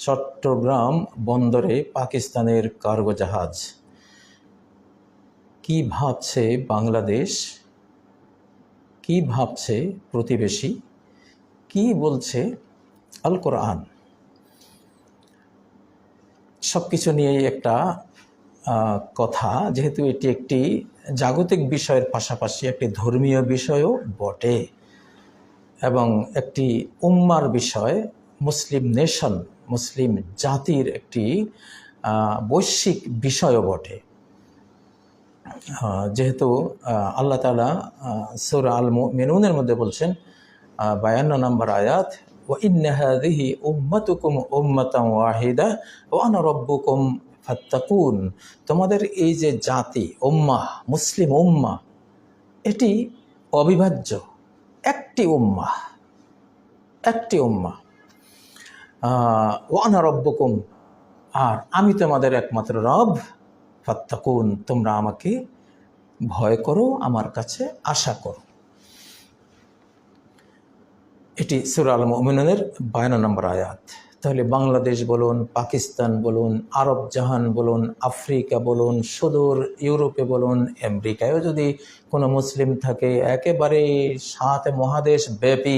চট্টগ্রাম বন্দরে পাকিস্তানের কার্গো জাহাজ। কি ভাবছে বাংলাদেশ, কি ভাবছে প্রতিবেশী, কি বলছে আল কোরআন, সব কিছু নিয়েই একটা কথা। যেহেতু এটি একটি জাগতিক বিষয়ের পাশাপাশি একটি ধর্মীয় বিষয়ও বটে এবং একটি উম্মার বিষয়, মুসলিম নেশন, মুসলিম জাতির একটি বৈশ্বিক বিষয়ও বটে। যেহেতু আল্লাহ তাআলা সূরা আল মুমিনুনের মধ্যে বলছেন 52 নম্বর আয়াত, ওয়া ইন্না হাযিহি উম্মাতুকুম উম্মাতান ওয়াহিদা ওয়া আনা রাব্বুকুম ফাত্তাকুন। তোমাদের এই যে জাতি উম্মাহ, মুসলিম উম্মাহ, এটি অবিভাজ্য একটি উম্মাহ, একটি উম্মাহ। ওয়া আনা রাব্বুকুম, আর আমি তোমাদের একমাত্র রব, ফাত্তাকুন, তোমরা আমাকে ভয় করো, আমার কাছে আশা করো। এটি সূরা আল মুমিনুনের 52 নম্বর আয়াত। তাহলে বাংলাদেশ বলুন, পাকিস্তান বলুন, আরব জাহান বলুন, আফ্রিকা বলুন, সুদূর ইউরোপে বলুন, আমেরিকায়ও যদি কোনো মুসলিম থাকে, একেবারে 7 মহাদেশ ব্যাপী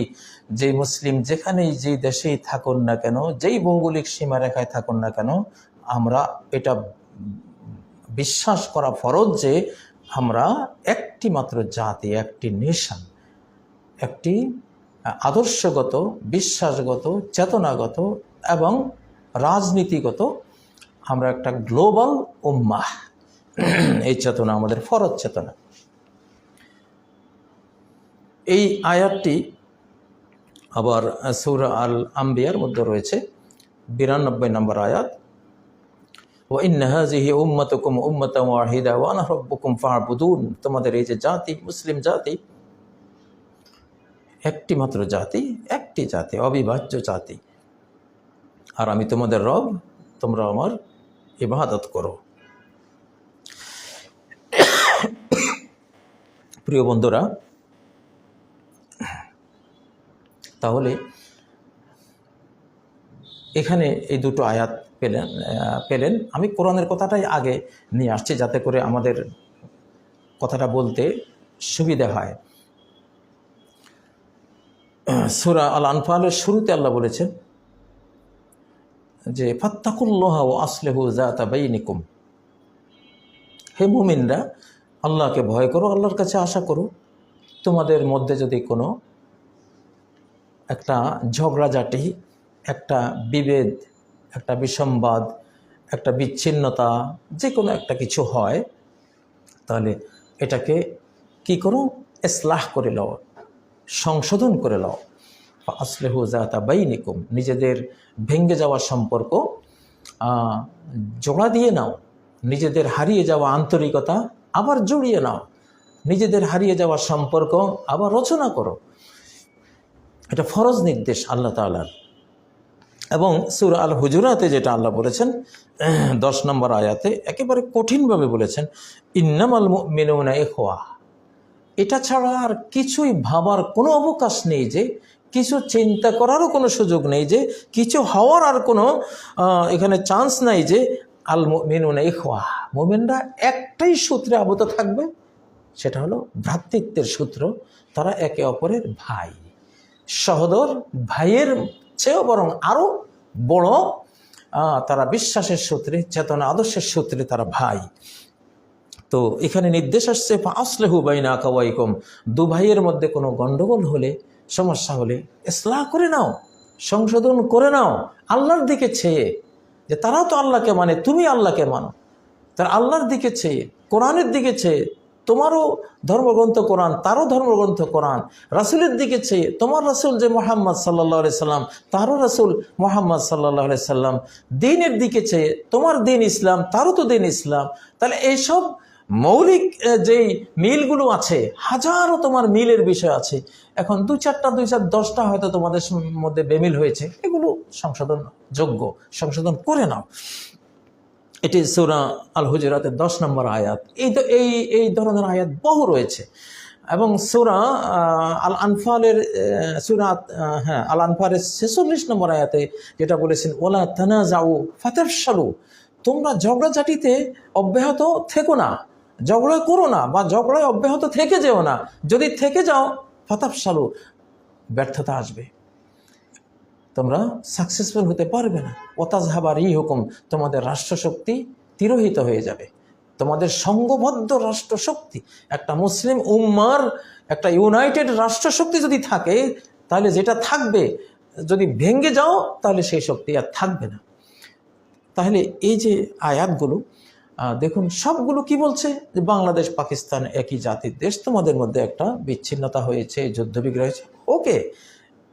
যে মুসলিম যেখানেই যে দেশেই থাকুন না কেন, যেই ভৌগোলিক সীমারেখায় থাকুন না কেন, আমরা এটা বিশ্বাস করা ফরজ যে আমরা একটি মাত্র জাতি, একটি নেশন, একটি আদর্শগত, বিশ্বাসগত, চেতনাগত এবং রাজনীতিগত আমরা একটা গ্লোবাল উম্মাহ। এই চেতনা আমাদের ফরজ চেতনা। এই আয়াতটি আবার সূরা আল আম্বিয়ার মধ্যে রয়েছে 92 নম্বর আয়াত, ওয়া ইন্না হাযিহি উম্মাতুকুম উম্মাতান ওয়াহিদা ওয়া আনা রাব্বুকুম ফা'বুদুন। তোমাদের এই যে জাতি, মুসলিম জাতি, একটি মাত্র জাতি, একটি জাতি, অবিভাজ্য জাতি, আর আমি তোমাদের রব, তোমরা আমার ইবাদত করো। প্রিয় বন্ধুরা, তাহলে এখানে এই দুটো আয়াত পেলেন। আমি কোরআনের কথাটাই আগে নিয়ে আসছি যাতে করে আমাদের কথাটা বলতে সুবিধা হয়। সূরা আল আনফালের শুরুতে আল্লাহ বলেছেন যে ফাত্তাকুল্লাহ ওয়া আসলিহু যাতা বাইনিকুম। হে মুমিনরা, আল্লাহকে ভয় করো, আল্লাহর কাছে আশা করো। তোমাদের মধ্যে যদি কোনো একটা ঝগড়াঝাটি, একটা বিভেদ, একটা বিসম্বাদ, একটা বিচ্ছিন্নতা, যে কোনো একটা কিছু হয়, তাহলে এটাকে কি করো? ইসলাহ করে লও, সংশোধন করে লও। আসলিহু যাতা বাইনিকুম, নিজেদের ভেঙ্গে যাওয়া সম্পর্ক জোড়া দিয়ে নাও, নিজেদের হারিয়ে যাওয়া আন্তরিকতা আবার জড়িয়ে নাও, নিজেদের হারিয়ে যাওয়া সম্পর্ক আবার রচনা করো। এটা ফরজ নির্দেশ আল্লাহ তাআলার। এবং সূরা আল হুজুরাতে যেটা আল্লাহ বলেছেন 10 নম্বর আয়াতে একেবারে কঠিনভাবে বলেছেন, ইন্নামাল মুমিনুনা ইখওয়া। এটা ছাড়া আর কিছুই ভাবার কোনো অবকাশ নেই, যে কিছু চিন্তা করারও কোনো সুযোগ নেই, যে কিছু হওয়ার আর কোনো এখানে চান্স নাই, যে আল মুমিনুনা ইখওয়া, মুমিনরা একটাই সূত্রে আবদ্ধ থাকবে, সেটা হলো ভ্রাতৃত্বের সূত্র। তারা একে অপরের ভাই, সহোদর, ভাইয়ের চেয়েও বরং আরও বড়, তারা বিশ্বাসের সূত্রে, চেতনা, আদর্শের সূত্রে তারা ভাই। তো এখানে নির্দেশ আসছে ফাসলিহু বাইনা আখাওয়াইকুম, দু ভাইয়ের মধ্যে কোনো গণ্ডগোল হলে, সমস্যা হলে ইসলাহ করে নাও, সংশোধন করে নাও, আল্লাহর দিকে চেয়ে, যে তারাও তো আল্লাহকে মানে, তুমি আল্লাহকে মানো, তারা আল্লাহর দিকে চেয়ে, কোরআনের দিকে চেয়ে, তোমারও ধর্মগ্রন্থ কোরআন, তারও ধর্মগ্রন্থ কোরআন, রাসূলের দিকে চেয়ে, তোমার রাসূল যে মুহাম্মদ সাল্লাল্লাহু আলাইহি সাল্লাম, তারও রাসূল মুহাম্মদ সাল্লাল্লাহু আলাইহি সাল্লাম, দ্বীনের দিকে চেয়ে, তোমার দ্বীন ইসলাম, তারও তো দ্বীন ইসলাম। তাহলে এইসব মৌলিক যেই মিলগুলো আছে, হাজারো তোমার মিলের বিষয় আছে। এখন 2-4টা 2-4-10টা হয়তো তোমাদের মধ্যে বেমিল হয়েছে, এগুলো সংশোধন যোগ্য, সংশোধন করে নাও। এটি সূরা আল হুজুরাতের 10 নম্বর আয়াত। এই ধরনের আয়াত বহু রয়েছে। এবং সূরা আল আনফালের আল আনফালের 46 নম্বর আয়াতে যেটা বলেছেন, ওয়ালা তানাজাউ ফাতাফশালু, তোমরা ঝগড়াঝাটিতে অব্যাহত থেকো না, ঝগড়া করো না, বা ঝগড়ায় অব্যাহত থেকে যেও না। যদি থেকে যাও ফাতাফশালু, ব্যর্থতা আসবে, তোমরা সাকসেসফুল হতে পারবে না। ওয়াতাযহাবা রিহুকুম, তোমাদের রাষ্ট্রশক্তি তিরোহিত হয়ে যাবে, তোমাদের সংঘবদ্ধ রাষ্ট্রশক্তি, একটা মুসলিম উম্মার একটা ইউনাইটেড রাষ্ট্রশক্তি যদি থাকে, তাহলে যেটা থাকবে, যদি ভেঙে যাও তাহলে সেই শক্তি আর থাকবে না। তাহলে এই যে আয়াতগুলো দেখুন, সবগুলো কি বলছে, যে বাংলাদেশ পাকিস্তান একই জাতির দেশ, তোমাদের মধ্যে একটা বিচ্ছিন্নতা হয়েছে, যুদ্ধবিগ্রহ হয়েছে, ওকে,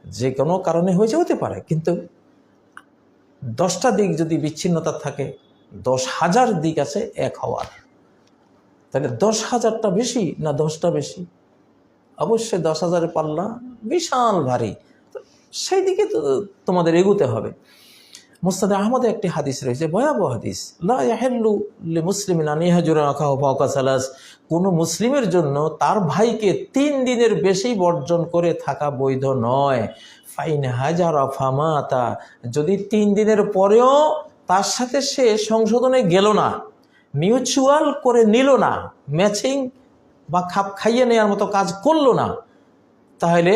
যে কোনো কারণে হয়েছে, হতে পারে, কিন্তু 10টা দিক যদি বিচ্ছিন্নতা থাকে, 10,000 দিক আছে এক হওয়ার। তাহলে 10,000টা বেশি না 10টা বেশি? অবশ্যই 10,000-এর পাল্লা বিশাল ভারী, সেই দিকে তো তোমাদের এগোতে হবে। মুসনাদে আহমদে একটি হাদিস রয়েছে, ভয়াবহ হাদিস, লা ইয়াহিল্লু লিমুসলিমিন আন ইয়াহজুরা আখাহু ফাওকা সালাস, কোনো মুসলিমের জন্য তার ভাইকে 3 দিনের বেশি বর্জন করে থাকা বৈধ নয়। ফাইন হাজারা ফামাতা, যদি 3 দিনের পরেও তার সাথে সে সংশোধনে গেল না, মিউচুয়াল করে নিল না, ম্যাচিং বা খাপ খাইয়ে নেওয়ার মতো কাজ করলো না, তাহলে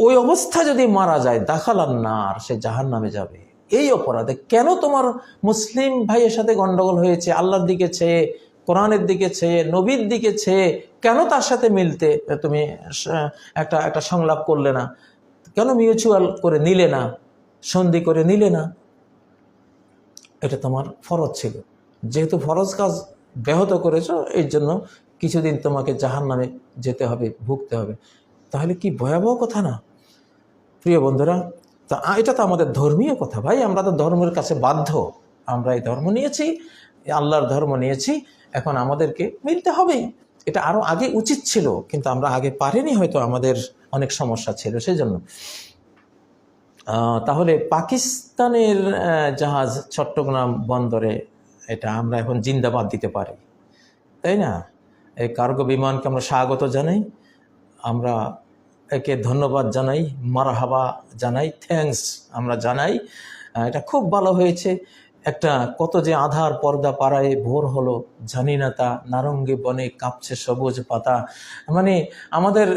ওই অবস্থা যদি মারা যায়, দাখালান নার, সে জাহান্নামে যাবে। এই অপরাধে কেন তোমার মুসলিম ভাইয়ের সাথে গন্ডগোল হয়েছে, আল্লাহর দিকে চেয়ে, কোরআনের দিকে চেয়ে, নবীর দিকে চেয়ে, কেন তার সাথে মিলতে তুমি একটা সংলাপ করলে না? কেন মিউচুয়াল করে নিলে না, সন্ধি করে নিলে না? এটা তোমার ফরজ ছিল, যেহেতু ফরজ কাজ ব্যাহত করেছো, এই জন্য কিছুদিন তোমাকে জাহান্নামে যেতে হবে, ভুগতে হবে। তাহলে কি ভয়াবহ কথা না প্রিয় বন্ধুরা? তা এটা তো আমাদের ধর্মীয় কথা ভাই, আমরা তো ধর্মের কাছে বাধ্য, আমরা এই ধর্ম নিয়েছি, আল্লাহর ধর্ম নিয়েছি, এখন আমাদেরকে মিলতে হবেই। এটা আরও আগে উচিত ছিল, কিন্তু আমরা আগে পারিনি, হয়তো আমাদের অনেক সমস্যা ছিল সেই জন্য। তাহলে পাকিস্তানের জাহাজ চট্টগ্রাম বন্দরে, এটা আমরা এখন জিন্দাবাদ দিতে পারি, তাই না? এই কার্গো বিমানকে আমরা স্বাগত জানাই, আমরা একে ধন্যবাদ জানাই, মারহাবা জানাই, থ্যাঙ্কস আমরা জানাই। এটা খুব ভালো হয়েছে। একটা কত যে আধার পর্দা পাড়ায় ভোর হলো, জানি না তা নারঙ্গী বনে কাঁপছে সবুজ পাতা, মানে আমাদের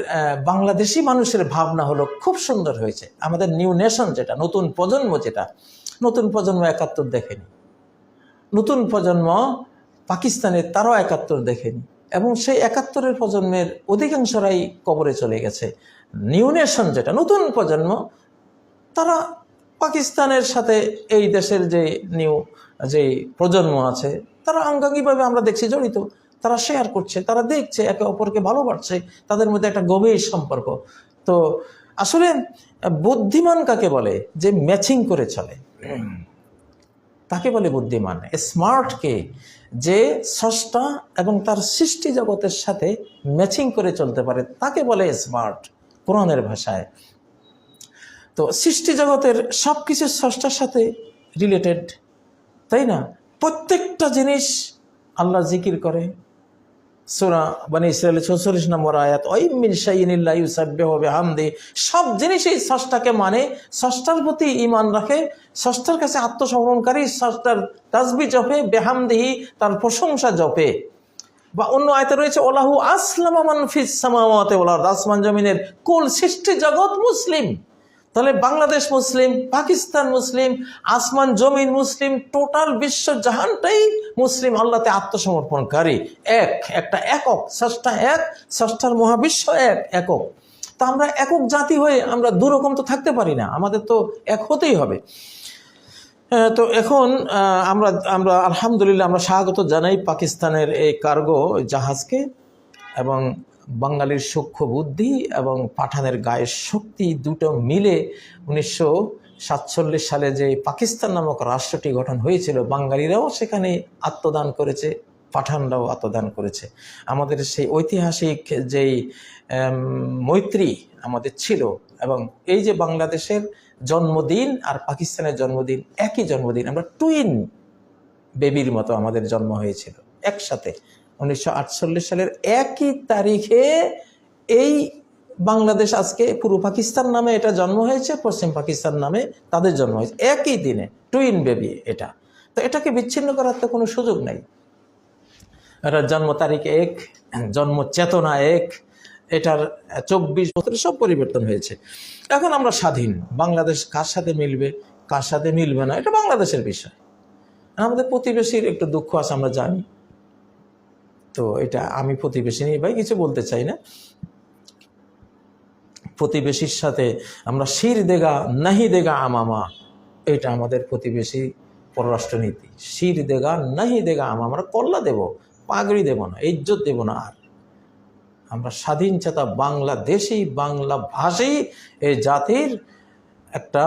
বাংলাদেশি মানুষের ভাবনা হলো খুব সুন্দর হয়েছে। আমাদের নিউ নেশন, যেটা নতুন প্রজন্ম, যেটা নতুন প্রজন্ম 71 দেখেনি, নতুন প্রজন্ম পাকিস্তানের তারাও 71 দেখেনি, এবং সেই 71-এর প্রজন্মের অধিকাংশরাই কবরে চলে গেছে। নিউ নেশন, যেটা নতুন প্রজন্ম, তারা পাকিস্তানের সাথে এই দেশের যে প্রজন্ম আছে, তারা আঙ্গাঙ্গিভাবে আমরা দেখছি জড়িত, তারা শেয়ার করছে, তারা দেখছে, একে অপরকে ভালোবাসছে, তাদের মধ্যে একটা গভীর সম্পর্ক। তো আসলে বুদ্ধিমান কাকে বলে? যে ম্যাচিং করে চলে, তাকে বলে বুদ্ধিমান। স্মার্টকে, যে স্রষ্টা এবং তার সৃষ্টি জগতের সাথে ম্যাচিং করে চলতে পারে, তাকে বলে স্মার্ট কোরআনের ভাষায়। তো সৃষ্টি জগতের সব কিছু স্রষ্টার সাথে রিলেটেড, তাই না? প্রত্যেকটা জিনিস আল্লাহ জিকির করে। সূরা বনী ইসরাঈলের 46 নম্বর আয়াত, ওয়া মিন শাইইন ইল্লা ইউসাব্বিহু বিহামদি, সব জিনিসই স্রষ্টাকে মানে, স্রষ্টার প্রতি ঈমান রাখে, স্রষ্টার কাছে আত্মসমর্পণকারী, স্রষ্টার তাসবিহ জপে, বিহামদিহি, তার প্রশংসা জপে। বা অন্য আয়াতে রয়েছে, ওলাহু আসলামা মান ফিস সামাওয়াতি ওয়াল আরদ, আসমান জমিনের কুল সৃষ্টি জগৎ মুসলিম। তাহলে বাংলাদেশ মুসলিম, পাকিস্তান মুসলিম, আসমান জমিন মুসলিম, টোটাল বিশ্ব জাহানটাই মুসলিম, আল্লাহতে আত্মসমর্পণকারী। একটা একক স্রষ্টা, এক স্রষ্টার মহাবিশ্ব একক। তা আমরা একক জাতি হয়ে আমরা দুরকম তো থাকতে পারি না, আমাদের তো এক হতেই হবে। তো এখন আমরা আলহামদুলিল্লাহ আমরা স্বাগত জানাই পাকিস্তানের এই কার্গো জাহাজকে, এবং বাঙালির সূক্ষ্ম বুদ্ধি এবং পাঠানের গায়ের শক্তি দুটো মিলে 1947 সালে যে পাকিস্তান নামক রাষ্ট্রটি গঠন হয়েছিল, বাঙালিরাও সেখানে আত্মদান করেছে, পাঠানরাও আত্মদান করেছে। আমাদের সেই ঐতিহাসিক যেই মৈত্রী আমাদের ছিল, এবং এই যে বাংলাদেশের জন্মদিন আর পাকিস্তানের জন্মদিন একই জন্মদিন, আমরা টুইন বেবির মতো আমাদের জন্ম হয়েছিল একসাথে। 1948 সালের একই তারিখে এই বাংলাদেশ আজকে পূর্ব পাকিস্তান নামে এটা জন্ম হয়েছে, পশ্চিম পাকিস্তান নামে তাদের জন্ম হয়েছে, একই দিনে টুইন বেবি এটা। তো এটাকে বিচ্ছিন্ন করার তো কোনো সুযোগ নাই। এটার জন্ম তারিখ এক, জন্ম চেতনা এক, এটার 24 বছরে সব পরিবর্তন হয়েছে। এখন আমরা স্বাধীন, বাংলাদেশ কার সাথে মিলবে কার সাথে মিলবে না এটা বাংলাদেশের বিষয়। আমাদের প্রতিবেশীর একটু দুঃখ আছে আমরা জানি, তো এটা আমি প্রতিবেশী নিয়ে ভাই কিছু বলতে চাই না। প্রতিবেশীর সাথে আমরা শির দেগা নাহি দেগা আমামা, এটা আমাদের প্রতিবেশী পররাষ্ট্রনীতি। শির দেগা নাহি দেগা আমামা, আমরা কল্লা দেব, পাগড়ি দেব না, ইজ্জত দেব না। আর আমরা স্বাধীন চেতা বাংলাদেশি, বাংলা ভাষী এই জাতির একটা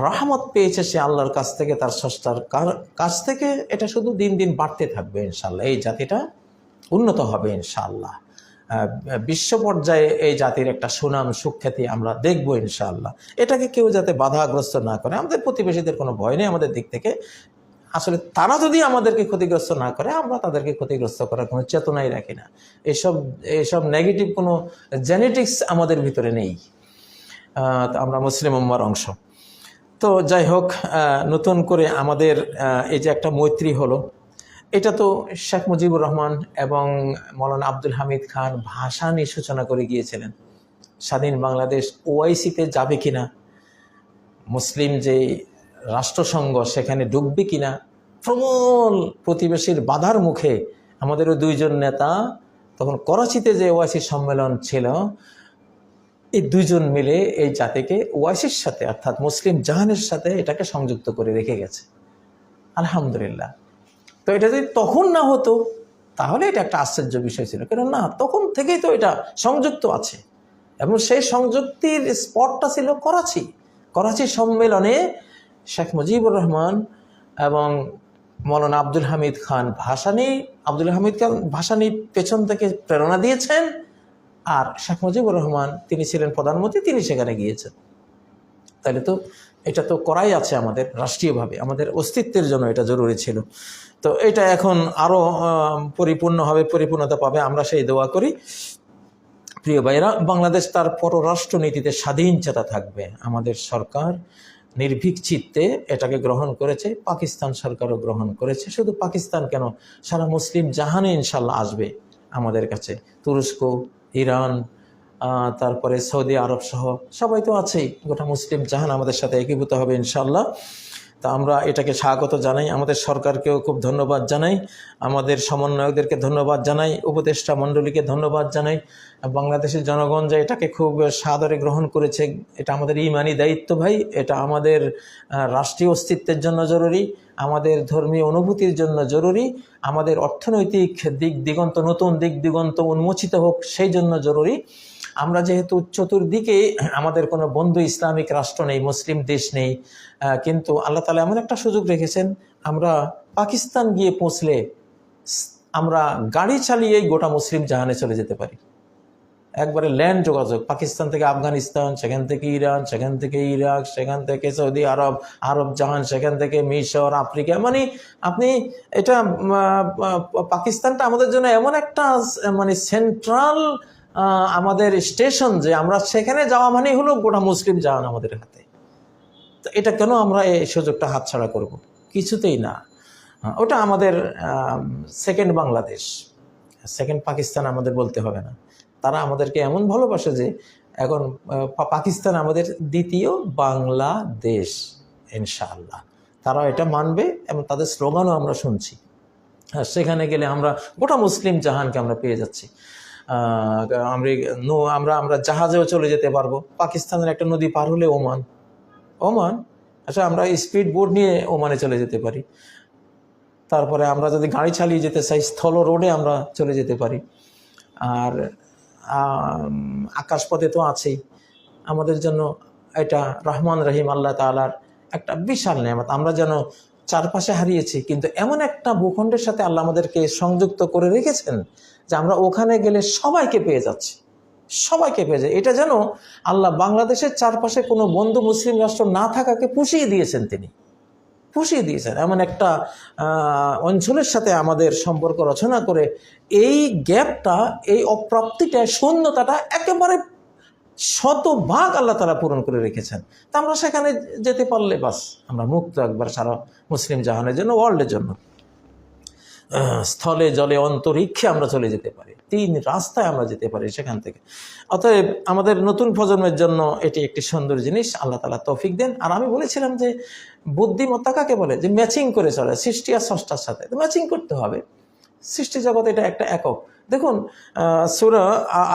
রহমত পেয়েছে সে আল্লাহর কাছ থেকে, তার স্রষ্টার কাছ থেকে। এটা শুধু দিন দিন বাড়তে থাকবে ইনশাল্লাহ, এই জাতিটা উন্নত হবে ইনশাআল্লাহ। বিশ্ব পর্যায়ে এই জাতির একটা সুনাম সুখ্যাতি আমরা দেখবো ইনশাআল্লাহ। এটাকে কেউ যাতে বাধাগ্রস্ত না করে, আমাদের প্রতিবেশীদের কোনো ভয় নেই আমাদের দিক থেকে। আসলে তারা যদি আমাদেরকে ক্ষতিগ্রস্ত না করে, আমরা তাদেরকে ক্ষতিগ্রস্ত করার কোনো চেতনাই রাখি না। এসব নেগেটিভ কোনো জেনেটিক্স আমাদের ভিতরে নেই। আমরা মুসলিম উম্মার অংশ। তো যাই হোক, নতুন করে আমাদের এই যে একটা মৈত্রী হলো, এটা তো শেখ মুজিবুর রহমান এবং মৌলানা আব্দুল হামিদ খান ভাষা নিয়ে সূচনা করে গিয়েছিলেন। স্বাধীন বাংলাদেশ ওআইসিতে যাবে কিনা, মুসলিম যে রাষ্ট্রসংঘ সেখানে ঢুকবে কিনা, প্রবল প্রতিবেশীর বাধার মুখে আমাদেরও দুইজন নেতা তখন করাচিতে যে ওআইসি সম্মেলন ছিল, এই দুইজন মিলে এই জাতিকে ওআইসির সাথে অর্থাৎ মুসলিম জাহানের সাথে এটাকে সংযুক্ত করে রেখে গেছে, আলহামদুলিল্লাহ। তো এটা যদি তখন না হতো তাহলে এটা একটা আশ্চর্য বিষয় ছিল, কেন না তখন থেকেই তো এটা সংযুক্ত আছে। এবং সেই সংযুক্তির স্পটটা ছিল করাচি সম্মেলনে শেখ মুজিবুর রহমান এবং মৌলানা আব্দুল হামিদ খান ভাসানী পেছন থেকে প্রেরণা দিয়েছেন, আর শেখ মুজিবুর রহমান তিনি ছিলেন প্রধানমন্ত্রী, তিনি সেখানে গিয়েছেন। তাহলে তো এটা তো করাই আছে আমাদের রাষ্ট্রীয়ভাবে, আমাদের অস্তিত্বের জন্য এটা জরুরি ছিল। তো এটা এখন আরও পরিপূর্ণভাবে পরিপূর্ণতা পাবে, আমরা সেই দোয়া করি। প্রিয় ভাইরা, বাংলাদেশ তার পররাষ্ট্রনীতিতে স্বাধীন চেতা থাকবে। আমাদের সরকার নির্ভীক চিত্তে এটাকে গ্রহণ করেছে, পাকিস্তান সরকারও গ্রহণ করেছে। শুধু পাকিস্তান কেন, সারা মুসলিম জাহানে ইনশাল্লাহ আসবে আমাদের কাছে। তুরস্ক, ইরান, তারপরে সৌদি আরব সহ সবাই তো আছেই, গোটা মুসলিম জাহান আমাদের সাথে একীভূত হবে ইনশাল্লাহ। তা আমরা এটাকে স্বাগত জানাই, আমাদের সরকারকেও খুব ধন্যবাদ জানাই, আমাদের সমন্বয়কদেরকে ধন্যবাদ জানাই, উপদেষ্টা মণ্ডলীকে ধন্যবাদ জানাই। বাংলাদেশের জনগণ যে এটাকে খুব সাদরে গ্রহণ করেছে, এটা আমাদের ইমানি দায়িত্ব ভাই। এটা আমাদের রাষ্ট্রীয় অস্তিত্বের জন্য জরুরি, আমাদের ধর্মীয় অনুভূতির জন্য জরুরি, আমাদের অর্থনৈতিক নতুন দিক দিগন্ত উন্মোচিত হোক সেই জন্য জরুরি। আমরা যেহেতু চতুর্দিকে আমাদের কোনো বন্ধু ইসলামিক রাষ্ট্র নেই, মুসলিম দেশ নেই, কিন্তু আল্লাহ তাআলা এমন একটা সুযোগ রেখেছেন, আমরা পাকিস্তান গিয়ে পৌঁছলে আমরা গাড়ি চালিয়েই গোটা মুসলিম জাহানে চলে যেতে পারি। একবারে ল্যান্ড যোগাযোগ, পাকিস্তান থেকে আফগানিস্তান, সেখান থেকে ইরান, সেখান থেকে ইরাক, সেখান থেকে সৌদি আরব জাহান, সেখান থেকে মিশর, আফ্রিকা, মানে আপনি এটা পাকিস্তানটা আমাদের জন্য এমন একটা মানে সেন্ট্রাল আমাদের স্টেশন, যে আমরা সেখানে যাওয়া মানে হলো গোটা মুসলিম জাহান আমাদের হাতে। তো এটা কেন আমরা এই সুযোগটা হাতছাড়া করব? কিছুতেই না। ওটা আমাদের সেকেন্ড বাংলাদেশ, সেকেন্ড পাকিস্তান আমাদের বলতে হবে না। তারা আমাদেরকে এমন ভালোবাসে যে এখন পাকিস্তান আমাদের দ্বিতীয় বাংলাদেশ ইনশাআল্লাহ। তারা এটা মানবে এবং তাদের স্লোগানও আমরা শুনছি। সেখানে গেলে আমরা গোটা মুসলিম জাহানকে আমরা পেয়ে যাচ্ছি। আমরা জাহাজেও চলে যেতে পারবো। পাকিস্তানের একটা নদী পার হলে ওমান, আচ্ছা আমরা স্পিড বোট নিয়ে ওমানে চলে যেতে পারি। তারপরে আমরা যদি গাড়ি চালিয়ে যেতে চাই, স্থল রোডে আমরা চলে যেতে পারি। আর আকাশপথে তো আছেই। আমাদের জন্য এটা রহমান রহিম আল্লাহ তাআলার একটা বিশাল নেয়ামত। আমরা যেন চারপাশে হারিয়েছি, কিন্তু এমন একটা ভূখণ্ডের সাথে আল্লাহ আমাদেরকে সংযুক্ত করে রেখেছেন যে আমরা ওখানে গেলে সবাইকে পেয়ে যাচ্ছি, সবাইকে পেয়ে যায়। এটা যেন আল্লাহ বাংলাদেশের চারপাশে কোনো বন্ধু মুসলিম রাষ্ট্র না থাকাকে পুষিয়ে দিয়েছেন তিনি। পুষিয়ে দিয়েছেন। এমন একটা অঞ্চলের সাথে আমাদের সম্পর্ক রচনা করে এই গ্যাপটা, এই অপ্রাপ্তিটা, শূন্যতাটা একেবারে শতভাগ আল্লাহ তাআলা পূরণ করে রেখেছেন। তা আমরা সেখানে যেতে পারলে বাস আমরা মুক্ত একবার সারা মুসলিম জাহানের জন্য, ওয়ার্ল্ডের জন্য। স্থলে জলে অন্তরিক্ষে আমরা চলে যেতে পারি, 3 রাস্তায় আমরা যেতে পারি সেখান থেকে। অতএব আমাদের নতুন প্রজন্মের জন্য এটি একটি সুন্দর জিনিস, আল্লাহ তাআলা তৌফিক দেন। আর আমি বলেছিলাম যে বুদ্ধিমত্তা কাকে বলে, যে ম্যাচিং করে চলে সৃষ্টি আর স্রষ্টার সাথে, ম্যাচিং করতে হবে। সৃষ্টি জগৎ এটা একটা একক। দেখুন সূরা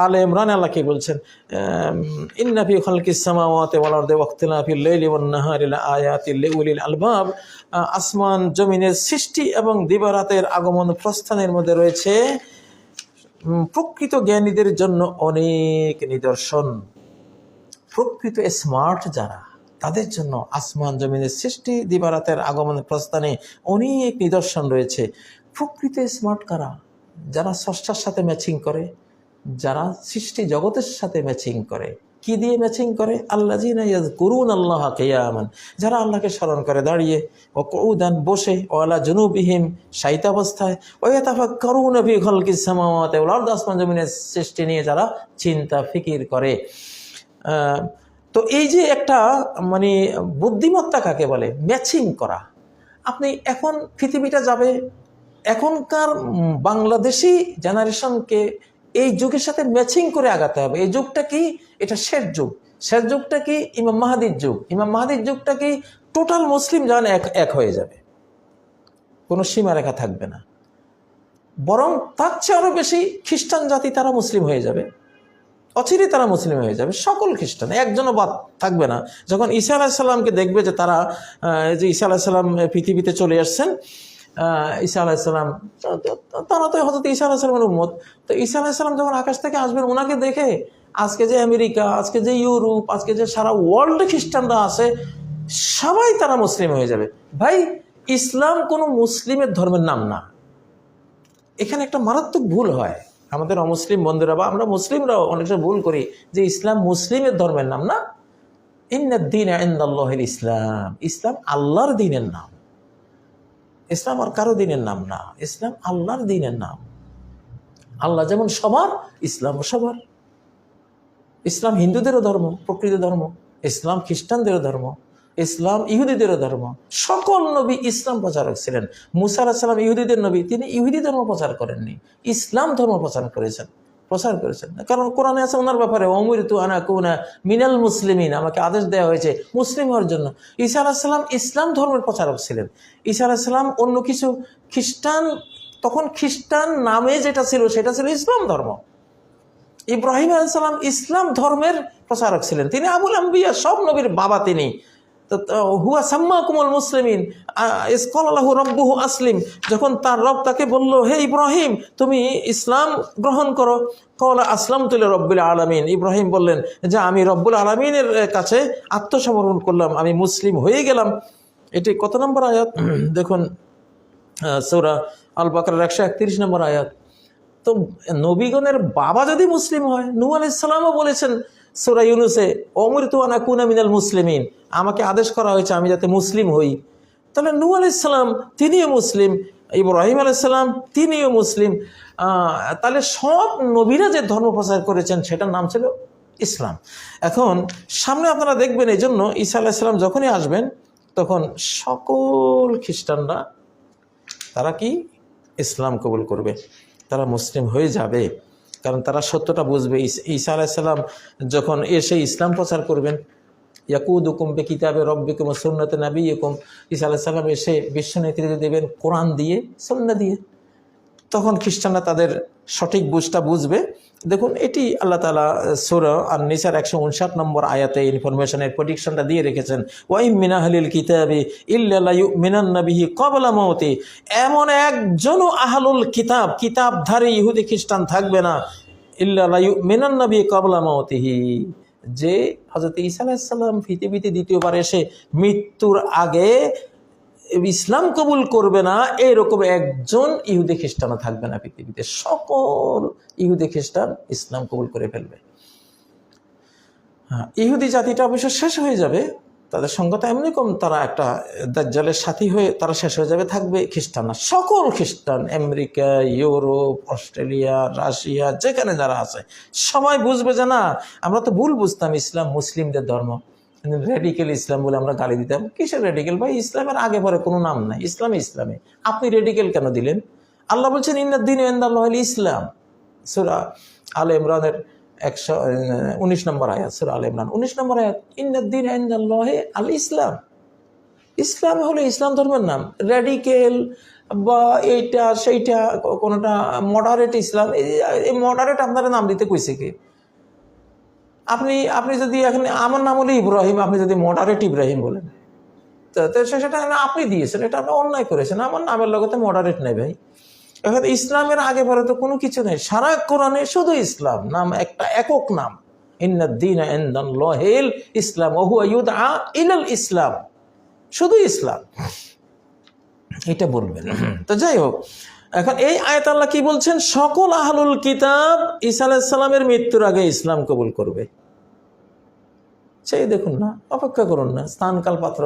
আলে ইমরান আল্লাহ কি বলছেন, ইন্না ফি খালকিস সামাওয়াতি ওয়াল আরদি ওয়াখতিলাফিল লাইলি ওয়ান নাহারি লাআয়াতিল লিউলিল আলবাব। আসমান জমিনের সৃষ্টি এবং দিবারাতের আগমন প্রস্থানের মধ্যে রয়েছে প্রকৃত জ্ঞানীদের জন্য অনেক নিদর্শন। প্রকৃত স্মার্ট যারা, তাদের জন্য আসমান জমিনের সৃষ্টি দিবারাতের আগমন প্রস্থানে অনেক নিদর্শন রয়েছে। প্রকৃত স্মার্ট কারা? যারা স্রষ্টার সাথে ম্যাচিং করে, যারা সৃষ্টি জগতের সাথে ম্যাচিং করে। কি দিয়ে ম্যাচিং করে? আল্লাযীনা ইয়াযকুরুনাল্লাহা কিয়ামান, যারা আল্লাহকে স্মরণ করে দাঁড়িয়ে, ওয়া কুউদান বসে, ওয়া আলা জুনুবিহিম শায়িত অবস্থায়, ওয়া ইয়াতাফাক্কারুনা ফি খালকিস সামাওয়াতি ওয়াল আরদি, আসমান জমিনের সৃষ্টি নিয়ে যারা চিন্তা ফিকির করে। তো এই যে একটা মানে বুদ্ধিমত্তা কাকে বলে, ম্যাচিং করা। আপনি এখন পৃথিবীটা যাবে, এখনকার বাংলাদেশি জেনারেশনকে এই যুগের সাথে ম্যাচিং করে আগাতে হবে। এই যুগটা কি? এটা শেষ যুগ। শেষ যুগটা কি? ইমাম মাহাদির যুগ। ইমাম মাহাদির যুগটা কি? টোটাল মুসলিম জান এক হয়ে যাবে, কোনো সীমারেখা থাকবে না। বরং তার চেয়ে আরো বেশি খ্রিস্টান জাতি তারা মুসলিম হয়ে যাবে, অচিরে তারা মুসলিম হয়ে যাবে। সকল খ্রিস্টান, একজনও বাদ থাকবে না। যখন ঈসা আলাইহিস সালামকে দেখবে যে তারা, যে ঈসা আলাইহিস সালাম পৃথিবীতে চলে আসছেন, ঈসা আলাইহিস সালাম, তারা তো হযরত ঈসা আলাইহিস সালামের উম্মত। তো ঈসা আলাইহিস সালাম যখন আকাশ থেকে আসবেন, ওনাকে দেখে আজকে যে আমেরিকা, আজকে যে ইউরোপ, আজকে যে সারা ওয়ার্ল্ডে খ্রিস্টানরা আছে, সবাই তারা মুসলিম হয়ে যাবে। ভাই, ইসলাম কোনো মুসলিমের ধর্মের নাম না। এখানে একটা মারাত্মক ভুল হয় আমাদের অমুসলিম বন্ধুরা, বা আমরা মুসলিমরাও অনেকটা ভুল করি যে ইসলাম মুসলিমের ধর্মের নাম না। ইন্নাদ দীনা ইনদাল্লাহিল ইসলাম, ইসলাম আল্লাহর দ্বীনের নাম। ইসলাম আর কারো দ্বীনের নাম না, ইসলাম আল্লাহর দ্বীনের নাম। আল্লাহ যেমন সবার, ইসলামও সবার। ইসলাম হিন্দুদেরও ধর্ম, প্রকৃত ধর্ম। ইসলাম খ্রিস্টানদেরও ধর্ম, ইসলাম ইহুদিদেরও ধর্ম। সকল নবী ইসলাম প্রচারক ছিলেন। মুসা আলাইহিস সালাম ইহুদিদের নবী, তিনি ইহুদি ধর্ম প্রচার করেননি, ইসলাম ধর্ম প্রচার করেছেন। কারণ কোরআনে আছে ওনার ব্যাপারে, উমিরতু আন আকুনা মিনাল মুসলিমিন, আমাকে আদেশ দেওয়া হয়েছে মুসলিম হওয়ার জন্য। ঈসা আলাইহিস সালাম ইসলাম ধর্মের প্রচারক ছিলেন। ঈসা আলাইহিস সালাম অন্য কিছু, খ্রিস্টান, তখন খ্রিস্টান নামে যেটা ছিল সেটা ছিল ইসলাম ধর্ম। ইব্রাহিম আলাইহিস সালাম ইসলাম ধর্মের প্রচারক ছিলেন, তিনি আবুল আম্বিয়া, সব নবীর বাবা তিনি। হুয়া সাম্মাকুমুল মুসলিমিন ইজ ক্বালা লাহু রাব্বুহু আসলিম, যখন তার রব তাকে বলল, হে ইব্রাহিম তুমি ইসলাম গ্রহণ করো, ক্বালা আসলামতু লিরাব্বিল আলামিন, ইব্রাহিম বললেন যে আমি রব্বুল আলামিনের কাছে আত্মসমর্পণ করলাম, আমি মুসলিম হয়ে গেলাম। এটি কত নম্বর আয়াত দেখুন, সূরা আল বাকারার 131 নম্বর আয়াত। তো নবীগণের বাবা যদি মুসলিম হয়, নূহ আলাইহিস সালামও বলেছেন সূরা ইউনূসে, উমিরতু আন আকুনা মিনাল মুসলিমিন, আমাকে আদেশ করা হয়েছে আমি যাতে মুসলিম হই। তাহলে নূহ আলাইহিস সালাম তিনিও মুসলিম, ইব্রাহিম আলাইহিস সালাম তিনিও মুসলিম। তাহলে সব নবীরা যে ধর্ম প্রচার করেছেন সেটার নাম ছিল ইসলাম। এখন সামনে আপনারা দেখবেন, এই জন্য ঈসা আলাইহিস সালাম যখনই আসবেন তখন সকল খ্রিস্টানরা তারা কি ইসলাম কবুল করবে, তারা মুসলিম হয়ে যাবে। কারণ তারা সত্যটা বুঝবে। ঈসা আলাইহিস সালাম যখন এসে ইসলাম প্রচার করবেন, ইয়াকুদুকুম বিকিতাবি রাব্বিকুম ওয়া সুন্নাতি নাবিয়্যিকুম, ঈসা আলাইহিস সালাম এসে বিশ্ব নেতৃত্ব দেবেন কোরআন দিয়ে, সুন্নাহ দিয়ে। তখন খ্রিস্টানরা তাদের সঠিক বুঝটা বুঝবে। দেখুন, এটি আল্লাহ তাআলা সূরা আন-নিসার 159 নম্বর আয়াতে ইনফরমেশনের প্রেডিকশনটা দিয়ে রেখেছেন। ওয়া ইম মিন আহলিল কিতাবি ইল্লা লা ইউমিনান্না বিহি ক্বাবলা মাউতি, এমন একজনও আহলুল কিতাব, কিতাবধারী ইহুদি খ্রিস্টান থাকবে না, ইল্লা লা ইউমিনান্না বিহি ক্বাবলা মাউতিহি, যে হযরত ঈসা আলাইহিস সালাম পৃথিবীতে দ্বিতীয়বার এসে মৃত্যুর আগে ইসলাম কবুল করবে না, এরকম একজন ইহুদি খ্রিস্টানও থাকবে না পৃথিবীতে। সকল ইহুদি খ্রিস্টান ইসলাম কবুল করে ফেলবে। ইহুদি জাতিটা অবশ্য শেষ হয়ে যাবে, তাদের সংখ্যা তো এমনি কম, তারা একটা দাজ্জালের সাথী হয়ে তারা শেষ হয়ে যাবে, থাকবে খ্রিস্টানরা। সকল খ্রিস্টান আমেরিকা, ইউরোপ, অস্ট্রেলিয়া, রাশিয়া, যেখানে যারা আছে সবাই বুঝবে যে না, আমরা তো ভুল বুঝতাম ইসলাম মুসলিমদের ধর্ম, রেডিক্যাল ইসলাম বলে আমরা গালি দিতাম। কিসের রেডিক্যাল ভাই? ইসলামের আগে পরে কোনো নাম নাই, ইসলামে ইসলামে, আপনি রেডিক্যাল কেন দিলেন? আল্লাহ বলছেন ইন্নাদ-দীন ইনদাল্লাহিল ইসলাম, সূরা আলে ইমরানের 119 নম্বর আয়াত, সূরা আলে ইমরান 19 নম্বর আয়াত, ইন্নাদ-দীন ইনদাল্লাহি আল ইসলাম। ইসলাম হলো ইসলাম ধর্মের নাম। রেডিক্যাল বা এইটা সেইটা কোনোটা মডারেট ইসলাম, এই মডারেট আপনারা নাম দিতে কইছে কি? আপনি যদি এখন আমার নাম হলো ইব্রাহিম, আপনি যদি মডারেট ইব্রাহিম বলেন তো সেটা আপনি দিয়েছেন, এটা আপনি অন্যায় করেছেন। আমার নামের লগতে মডারেট নেই ভাই। এখন ইসলামের আগে পরে তো কোনো কিছু নেই, সারা কোরআনে শুধু ইসলাম নাম, একটা একক নাম, ইন্নাদ-দীন ইনদাল্লাহিল ইসলাম ওয়া হুয়া ইউদআ ইলাল ইসলাম, শুধু ইসলাম, এটা বলবেন। তো যাই হোক, এখন এই আয়াত আল্লাহ কি বলছেন? সকল আহলুল কিতাব ঈসা আলাইহিস সালামের মৃত্যুর আগে ইসলাম কবুল করবে। সেই দেখুন না, অপেক্ষা করুন না, স্থানকাল পাত্র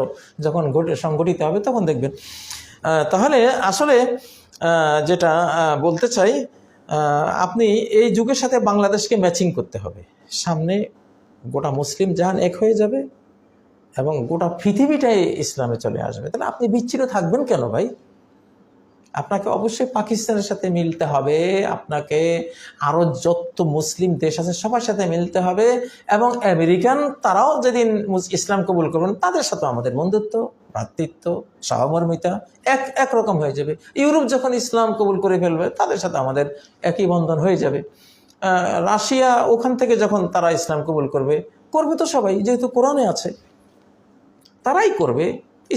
যখন সংগঠিত হবে তখন দেখবেন। তাহলে আসলে যেটা বলতে চাই, আপনি এই যুগের সাথে বাংলাদেশকে ম্যাচিং করতে হবে। সামনে গোটা মুসলিম জাহান এক হয়ে যাবে এবং গোটা পৃথিবীটাই ইসলামে চলে আসবে। তাহলে আপনি বিচ্ছিন্ন থাকবেন কেন ভাই? আপনাকে অবশ্যই পাকিস্তানের সাথে মিলতে হবে, আপনাকে আরও যত মুসলিম দেশ আছে সবার সাথে মিলতে হবে, এবং আমেরিকান তারাও যেদিন ইসলাম কবুল করবেন তাদের সাথে আমাদের বন্ধুত্ব, ভ্রাতৃত্ব, সহমর্মিতা একরকম হয়ে যাবে। ইউরোপ যখন ইসলাম কবুল করে ফেলবে তাদের সাথে আমাদের একই বন্ধন হয়ে যাবে। রাশিয়া ওখান থেকে যখন তারা ইসলাম কবুল করবে তো সবাই, যেহেতু কোরআনে আছে তারাই করবে।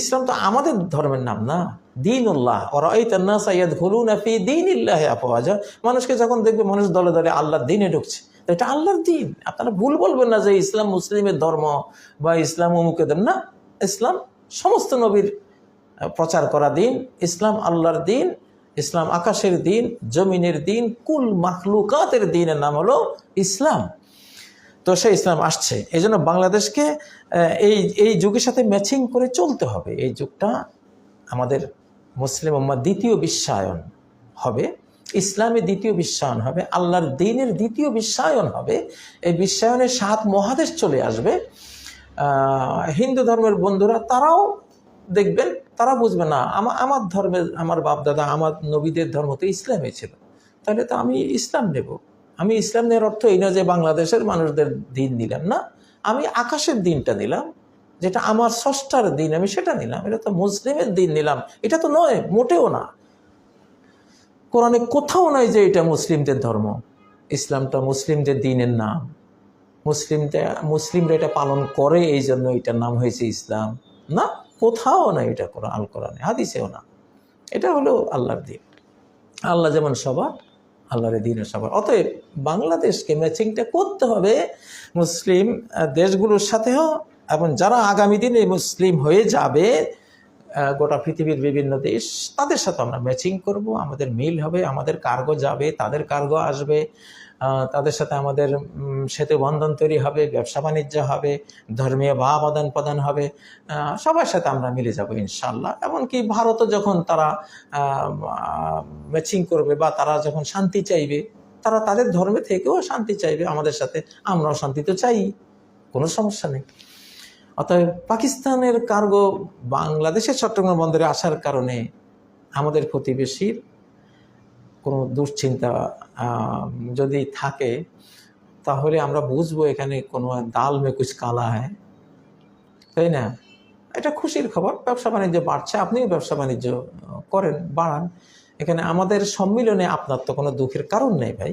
ইসলাম তো আমাদের ধর্মের নাম না, দীনুল্লাহ। ওয়ারাআইতান নাসা ইয়াদখুলুনা ফি দীনিল্লাহি আফওয়াজা, মানুষকে যখন দেখবে মানুষ দলে দলে আল্লাহর দ্বীনে ঢুকছে, তো এটা আল্লাহর দ্বীন। আপনারা ভুল বলবেন না যে ইসলাম মুসলিমের ধর্ম বা ইসলাম অমুকের ধর্ম, না। ইসলাম সমস্ত নবীর প্রচার করা দিন, ইসলাম আল্লাহর দিন, ইসলাম আকাশের দিন, জমিনের দিন, কুল মাখলুকাতের দিনের নাম হলো ইসলাম। তো সেই ইসলাম আসছে, এই জন্য বাংলাদেশকে এই যুগের সাথে ম্যাচিং করে চলতে হবে। এই যুগটা আমাদের মুসলিম উম্মার দ্বিতীয় বিশ্বায়ন হবে, ইসলামের দ্বিতীয় বিশ্বায়ন হবে, আল্লাহর দ্বীনের দ্বিতীয় বিশ্বায়ন হবে। এই বিশ্বায়নে 7 মহাদেশ চলে আসবে। হিন্দু ধর্মের বন্ধুরা তারাও দেখবেন, তারা বুঝবে না আমার ধর্মের, আমার বাপদাদা, আমার নবীদের ধর্ম তো ইসলামই ছিল, তাহলে তো আমি ইসলাম নেব। আমি ইসলাম নেওয়ার অর্থ এই না যে বাংলাদেশের মানুষদের দিন নিলাম, না, আমি আকাশের দিনটা নিলাম, যেটা আমার স্রষ্টার দিন, আমি সেটা নিলাম। এটা তো মুসলিমের দিন নিলাম, এটা তো নয়, মোটেও না। কোরআনে কোথাও নয় যে এটা মুসলিমদের ধর্ম। ইসলামটা মুসলিমদের দিনের নাম, মুসলিমরা এটা পালন করে, এই জন্য এটার নাম হয়েছে ইসলাম, না, কোথাও না এটা আল কোরআনে, হাদিসেও না। এটা হলো আল্লাহর দিন। আল্লাহ যেমন সবার, আল্লাহর দিনের সবার। অতএব বাংলাদেশকে ম্যাচিংটা করতে হবে মুসলিম দেশগুলোর সাথেও, এবং যারা আগামী দিনে মুসলিম হয়ে যাবে গোটা পৃথিবীর বিভিন্ন দেশ, তাদের সাথে আমরা ম্যাচিং করব, আমাদের মিল হবে, আমাদের কার্গো যাবে, তাদের কার্গো আসবে, তাদের সাথে আমাদের সেতু বন্ধন তৈরি হবে, ব্যবসা বাণিজ্য হবে, ধর্মীয় ভাব আদান প্রদান হবে, সবার সাথে আমরা মিলে যাব ইনশাল্লাহ। এমনকি ভারতও যখন তারা ম্যাচিং করবে বা তারা যখন শান্তি চাইবে, তারা তাদের ধর্মে থেকেও শান্তি চাইবে আমাদের সাথে, আমরাও শান্তি তো চাই, কোনো সমস্যা নেই। অতএব পাকিস্তানের কার্গো বাংলাদেশের চট্টগ্রাম বন্দরে আসার কারণে আমাদের প্রতিবেশীর কোনো দুশ্চিন্তা যদি থাকে, তাহলে আমরা বুঝবো এখানে কোনো দাল মে কুছ কালা হ্যায়, তাই না? এটা খুশির খবর, ব্যবসা বাণিজ্য বাড়ছে, আপনিও ব্যবসা বাণিজ্য করেন, বাড়ান। এখানে আমাদের সম্মিলনে আপনার তো কোনো দুঃখের কারণ নেই ভাই।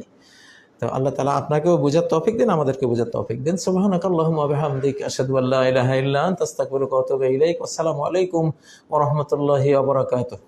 তো আল্লাহ তাআলা আপনাকেও বোঝার তৌফিক দেন, আমাদেরকে বোঝার তৌফিক দেন। সুবহানাকাল্লাহুম্মা ওয়া বিহামদিকা আশহাদু আল্লা ইলাহা ইল্লা আনতা আস্তাগফিরুকা ওয়া আতুবু ইলাইক। আসসালামু আলাইকুম ওয়া রাহমাতুল্লাহি ওয়া বারাকাতুহু।